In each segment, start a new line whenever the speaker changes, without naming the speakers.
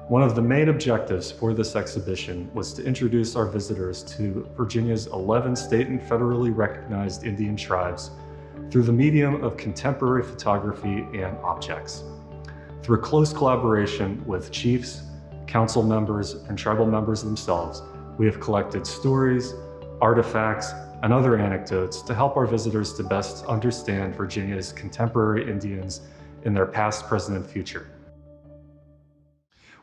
One of the main objectives for this exhibition was to introduce our visitors to Virginia's 11 state and federally recognized Indian tribes through the medium of contemporary photography and objects. Through close collaboration with chiefs, council members, and tribal members themselves, we have collected stories, artifacts, and other anecdotes to help our visitors to best understand Virginia's contemporary Indians in their past, present, and future.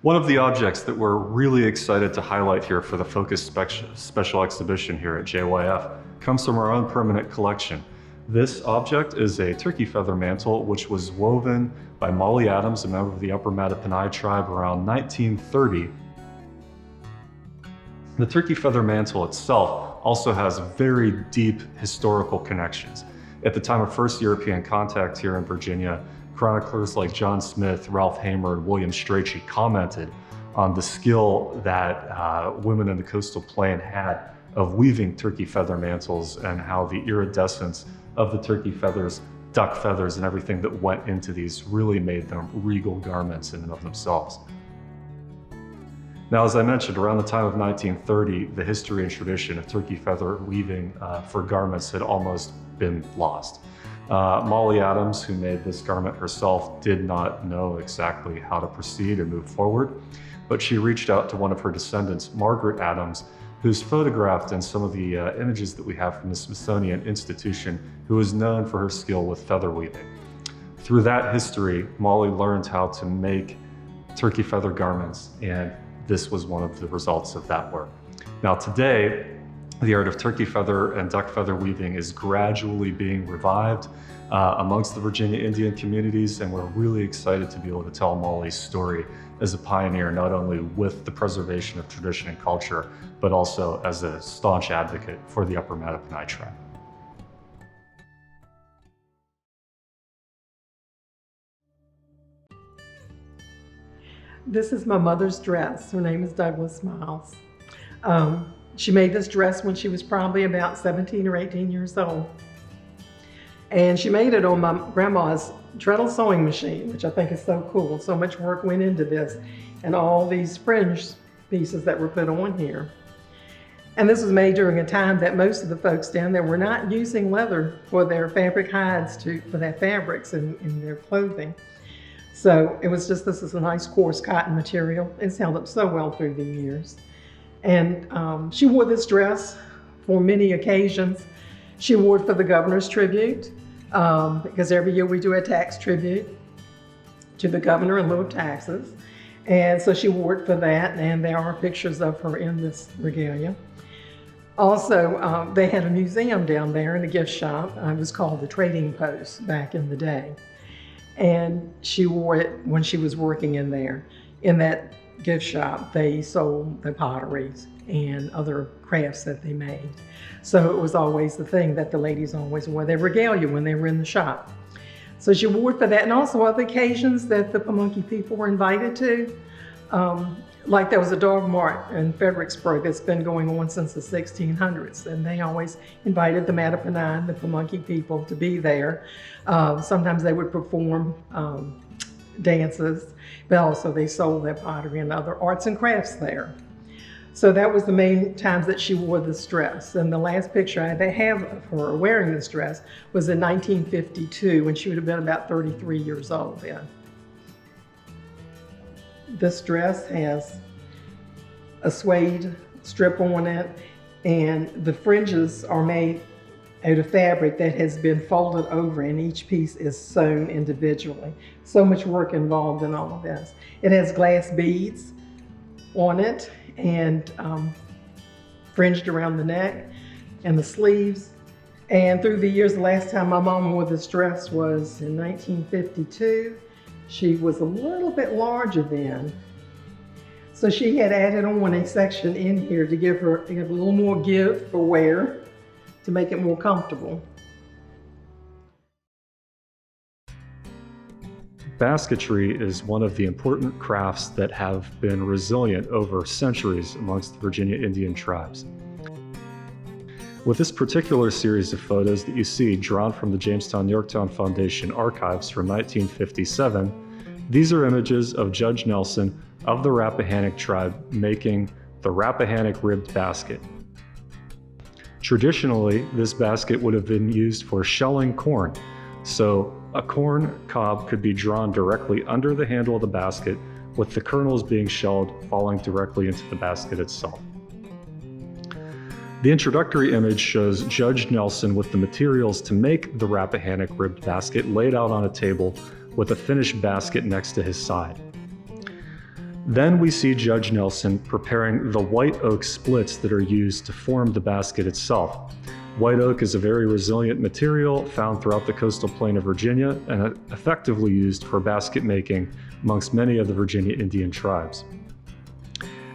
One of the objects that we're really excited to highlight here for the Focus Special Exhibition here at JYF comes from our own permanent collection. This object is a turkey feather mantle which was woven by Molly Adams, a member of the Upper Mattaponi tribe, around 1930. The turkey feather mantle itself also has very deep historical connections. At the time of first European contact here in Virginia, chroniclers like John Smith, Ralph Hamer, and William Strachey commented on the skill that women in the coastal plain had of weaving turkey feather mantles and how the iridescence of the turkey feathers, duck feathers, and everything that went into these really made them regal garments in and of themselves. Now, as I mentioned, around the time of 1930, the history and tradition of turkey feather weaving for garments had almost been lost. Molly Adams, who made this garment herself, did not know exactly how to proceed and move forward, but she reached out to one of her descendants, Margaret Adams, who's photographed in some of the images that we have from the Smithsonian Institution, who is known for her skill with feather weaving. Through that history, Molly learned how to make turkey feather garments, and this was one of the results of that work. Now today, the art of turkey feather and duck feather weaving is gradually being revived amongst the Virginia Indian communities, and we're really excited to be able to tell Molly's story as a pioneer, not only with the preservation of tradition and culture, but also as a staunch advocate for the Upper Mattaponi tribe.
This is my mother's dress. Her name is Douglas Miles. She made this dress when she was probably about 17 or 18 years old. And she made it on my grandma's treadle sewing machine, which I think is so cool. So much work went into this and all these fringe pieces that were put on here. And this was made during a time that most of the folks down there were not using leather for their fabric hides for their fabrics in their clothing. So it was just, this is a nice coarse cotton material. It's held up so well through the years. And she wore this dress for many occasions. She wore it for the governor's tribute, because every year we do a tax tribute to the governor in lieu of taxes. And so she wore it for that, and there are pictures of her in this regalia. Also, they had a museum down there in a gift shop. It was called the Trading Post back in the day. And she wore it when she was working in there. In that gift shop, they sold the potteries and other crafts that they made. So it was always the thing that the ladies always wore their regalia when they were in the shop. So she wore it for that, and also other occasions that the Pamunkey people were invited to. Like there was a dog mart in Fredericksburg that's been going on since the 1600s, and they always invited the Mattaponi and the Pamunkey people to be there. Sometimes they would perform dances, but also they sold their pottery and other arts and crafts there. So that was the main times that she wore this dress. And the last picture they have of her wearing this dress was in 1952, when she would have been about 33 years old then. This dress has a suede strip on it, and the fringes are made out of fabric that has been folded over, and each piece is sewn individually. So much work involved in all of this. It has glass beads on it and fringed around the neck and the sleeves. And through the years, the last time my mom wore this dress was in 1952. She was a little bit larger then. So she had added on a section in here to give a little more give for wear, to make it more comfortable.
Basketry is one of the important crafts that have been resilient over centuries amongst the Virginia Indian tribes. With this particular series of photos that you see drawn from the Jamestown Yorktown Foundation archives from 1957, these are images of Judge Nelson of the Rappahannock tribe making the Rappahannock ribbed basket. Traditionally, this basket would have been used for shelling corn, so a corn cob could be drawn directly under the handle of the basket, with the kernels being shelled falling directly into the basket itself. The introductory image shows Judge Nelson with the materials to make the Rappahannock ribbed basket laid out on a table with a finished basket next to his side. Then we see Judge Nelson preparing the white oak splits that are used to form the basket itself. White oak is a very resilient material found throughout the coastal plain of Virginia and effectively used for basket making amongst many of the Virginia Indian tribes.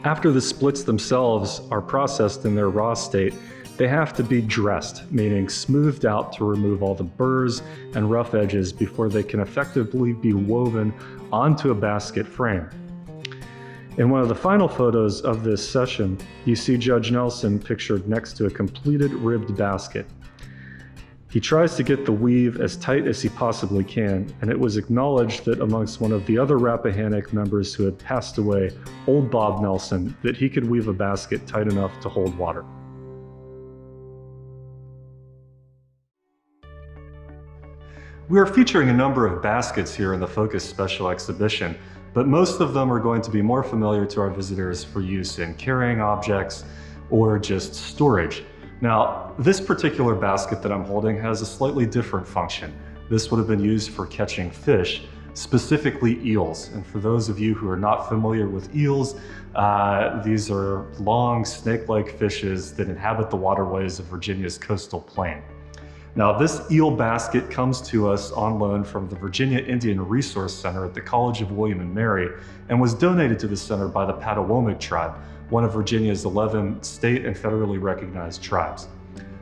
After the splits themselves are processed in their raw state, they have to be dressed, meaning smoothed out to remove all the burrs and rough edges before they can effectively be woven onto a basket frame. In one of the final photos of this session, you see Judge Nelson pictured next to a completed ribbed basket. He tries to get the weave as tight as he possibly can, and it was acknowledged that amongst one of the other Rappahannock members who had passed away, Old Bob Nelson, that he could weave a basket tight enough to hold water. We are featuring a number of baskets here in the Focus Special Exhibition, but most of them are going to be more familiar to our visitors for use in carrying objects or just storage. Now, this particular basket that I'm holding has a slightly different function. This would have been used for catching fish, specifically eels. And for those of you who are not familiar with eels, these are long snake-like fishes that inhabit the waterways of Virginia's coastal plain. Now, this eel basket comes to us on loan from the Virginia Indian Resource Center at the College of William and Mary and was donated to the center by the Patawomic tribe, one of Virginia's 11 state and federally recognized tribes.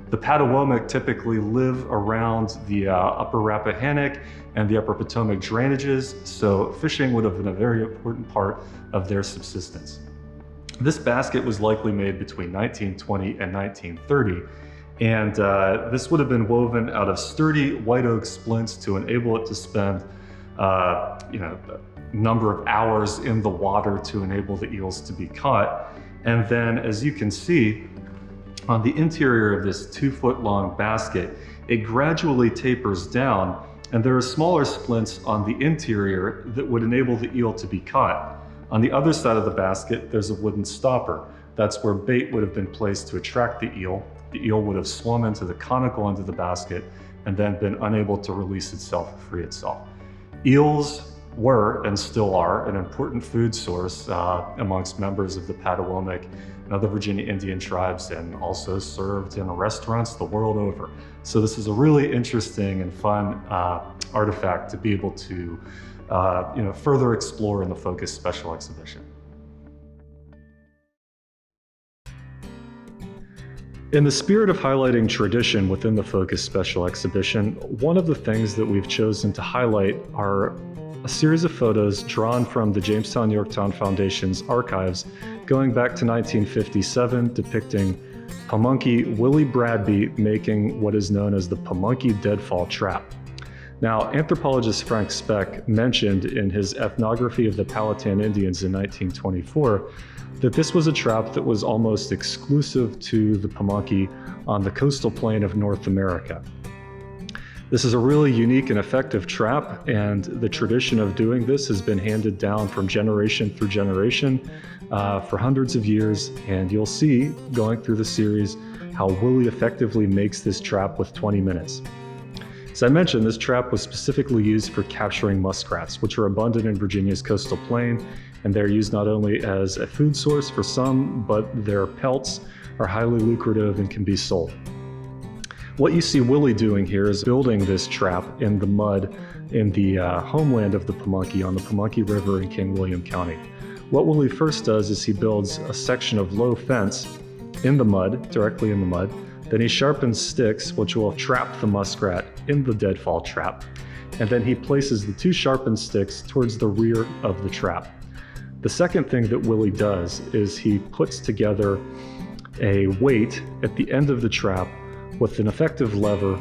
The Patawomic typically live around the upper Rappahannock and the upper Potomac drainages, so fishing would have been a very important part of their subsistence. This basket was likely made between 1920 and 1930. And this would have been woven out of sturdy white oak splints to enable it to spend a number of hours in the water to enable the eels to be caught. And then, as you can see, on the interior of this 2-foot-long basket, it gradually tapers down, and there are smaller splints on the interior that would enable the eel to be caught. On the other side of the basket, there's a wooden stopper. That's where bait would have been placed to attract the eel. The eel would have swum into the conical end of the basket and then been unable to release itself or free itself. Eels were and still are an important food source amongst members of the Patawomic and other Virginia Indian tribes, and also served in restaurants the world over. So this is a really interesting and fun artifact to be able to further explore in the Focus Special Exhibition. In the spirit of highlighting tradition within the Focus Special Exhibition, one of the things that we've chosen to highlight are a series of photos drawn from the Jamestown Yorktown Foundation's archives going back to 1957, depicting Pamunkey Willie Bradby making what is known as the Pamunkey Deadfall Trap. Now, anthropologist Frank Speck mentioned in his ethnography of the Powhatan Indians in 1924 that this was a trap that was almost exclusive to the Pamunkey on the coastal plain of North America. This is a really unique and effective trap, and the tradition of doing this has been handed down from generation through generation for hundreds of years, and you'll see, going through the series, how Willie effectively makes this trap with 20 minutes. As I mentioned, this trap was specifically used for capturing muskrats, which are abundant in Virginia's coastal plain, and they're used not only as a food source for some, but their pelts are highly lucrative and can be sold. What you see Willie doing here is building this trap in the mud in the homeland of the Pamunkey on the Pamunkey River in King William County. What Willie first does is he builds a section of low fence in the mud, directly in the mud. Then he sharpens sticks, which will trap the muskrat in the deadfall trap. And then he places the 2 sharpened sticks towards the rear of the trap. The second thing that Willie does is he puts together a weight at the end of the trap with an effective lever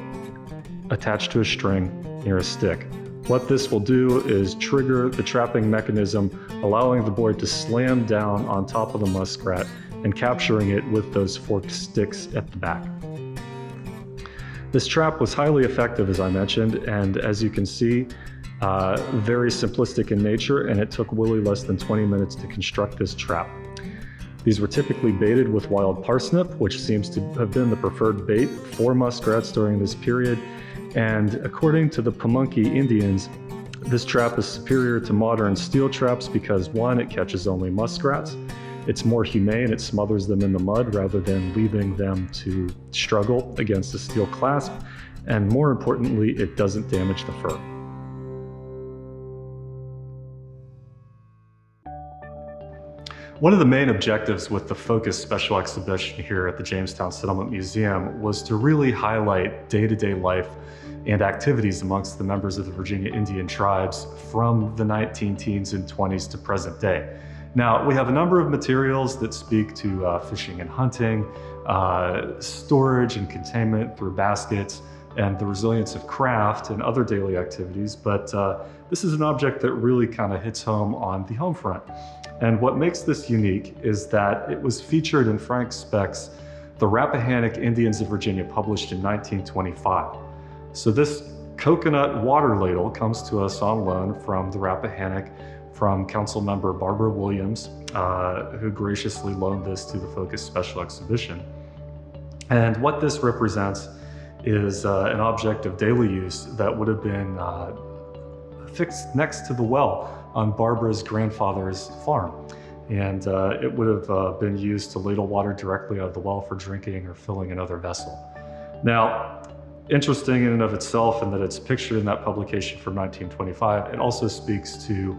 attached to a string near a stick. What this will do is trigger the trapping mechanism allowing the board to slam down on top of the muskrat and capturing it with those forked sticks at the back. This trap was highly effective, as I mentioned, and as you can see, very simplistic in nature, and it took Willie less than 20 minutes to construct this trap. These were typically baited with wild parsnip, which seems to have been the preferred bait for muskrats during this period. And according to the Pamunkey Indians, this trap is superior to modern steel traps because, one, it catches only muskrats. It's more humane, it smothers them in the mud rather than leaving them to struggle against a steel clasp. And more importantly, it doesn't damage the fur. One of the main objectives with the Focus Special Exhibition here at the Jamestown Settlement Museum was to really highlight day-to-day life and activities amongst the members of the Virginia Indian tribes from the 19-teens and 20s to present day. Now, we have a number of materials that speak to fishing and hunting, storage and containment through baskets, and the resilience of craft and other daily activities, but this is an object that really kind of hits home on the home front. And what makes this unique is that it was featured in Frank Speck's The Rappahannock Indians of Virginia, published in 1925. So this coconut water ladle comes to us on loan from the Rappahannock from Council Member Barbara Williams, who graciously loaned this to the Focus Special Exhibition. And what this represents is an object of daily use that would have been fixed next to the well on Barbara's grandfather's farm. And it would have been used to ladle water directly out of the well for drinking or filling another vessel. Now, interesting in and of itself, in that it's pictured in that publication from 1925, it also speaks to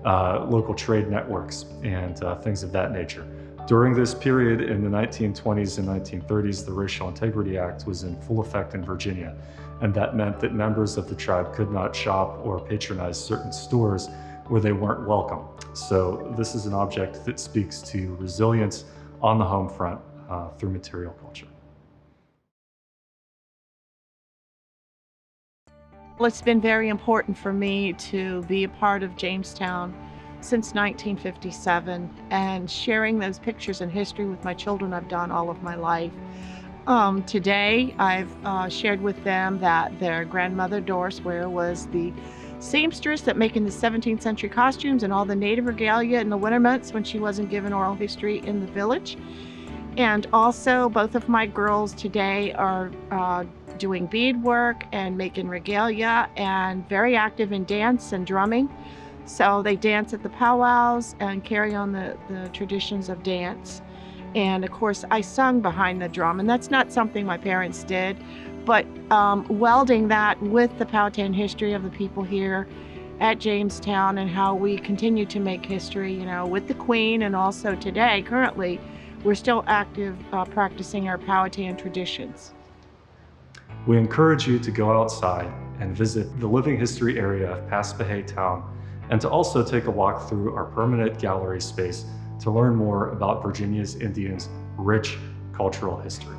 local trade networks and things of that nature. During this period in the 1920s and 1930s, the Racial Integrity Act was in full effect in Virginia, and that meant that members of the tribe could not shop or patronize certain stores where they weren't welcome. So this is an object that speaks to resilience on the home front through material culture.
Well, it's been very important for me to be a part of Jamestown since 1957, and sharing those pictures and history with my children I've done all of my life. Today I've shared with them that their grandmother Doris Ware was the seamstress that making the 17th century costumes and all the native regalia in the winter months when she wasn't given oral history in the village. And also both of my girls today are doing beadwork and making regalia and very active in dance and drumming. So they dance at the powwows and carry on the traditions of dance. And of course I sung behind the drum, and that's not something my parents did, but welding that with the Powhatan history of the people here at Jamestown and how we continue to make history, you know, with the Queen, and also today, currently, we're still active practicing our Powhatan traditions.
We encourage you to go outside and visit the living history area of Paspahegh Town, and to also take a walk through our permanent gallery space to learn more about Virginia's Indians' rich cultural history.